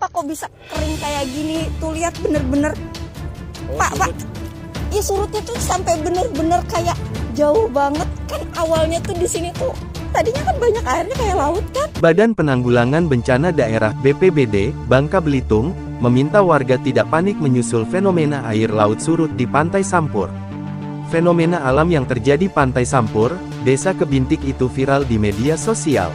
kenapa kok bisa kering kayak gini? Tuh lihat bener-bener, Pak, ya surutnya tuh sampai bener-bener kayak jauh banget kan. Awalnya tuh di sini tuh tadinya kan banyak airnya kayak laut kan. Badan Penanggulangan Bencana Daerah BPBD, Bangka Belitung, meminta warga tidak panik menyusul fenomena air laut surut di Pantai Sampur. Fenomena alam yang terjadi Pantai Sampur, Desa Kebintik itu viral di media sosial.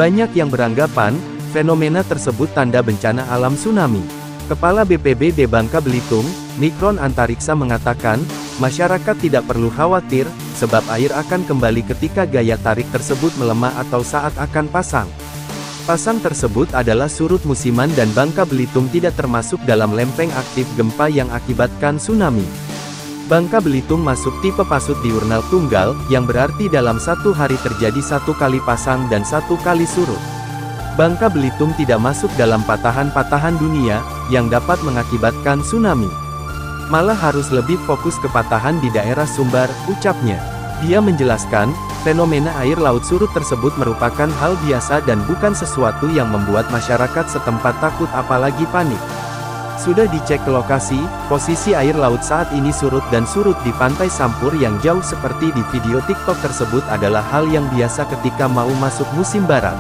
Banyak yang beranggapan, fenomena tersebut tanda bencana alam tsunami. Kepala BPBD Bangka Belitung, Mikron Antariksa mengatakan, masyarakat tidak perlu khawatir, sebab air akan kembali ketika gaya tarik tersebut melemah atau saat akan pasang. Pasang tersebut adalah surut musiman dan Bangka Belitung tidak termasuk dalam lempeng aktif gempa yang akibatkan tsunami. Bangka Belitung masuk tipe pasut diurnal tunggal, yang berarti dalam satu hari terjadi 1 kali pasang dan 1 kali surut. Bangka Belitung tidak masuk dalam patahan-patahan dunia, yang dapat mengakibatkan tsunami. Malah harus lebih fokus ke patahan di daerah Sumbar, ucapnya. Dia menjelaskan, fenomena air laut surut tersebut merupakan hal biasa dan bukan sesuatu yang membuat masyarakat setempat takut apalagi panik. Sudah dicek ke lokasi, posisi air laut saat ini surut dan surut di Pantai Sampur yang jauh seperti di video TikTok tersebut adalah hal yang biasa ketika mau masuk musim barat.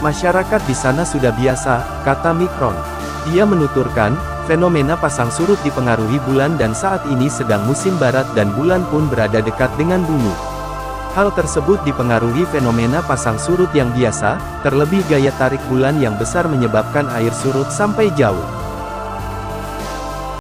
Masyarakat di sana sudah biasa, kata Mikron. Dia menuturkan, fenomena pasang surut dipengaruhi bulan dan saat ini sedang musim barat dan bulan pun berada dekat dengan bumi. Hal tersebut dipengaruhi fenomena pasang surut yang biasa, terlebih gaya tarik bulan yang besar menyebabkan air surut sampai jauh.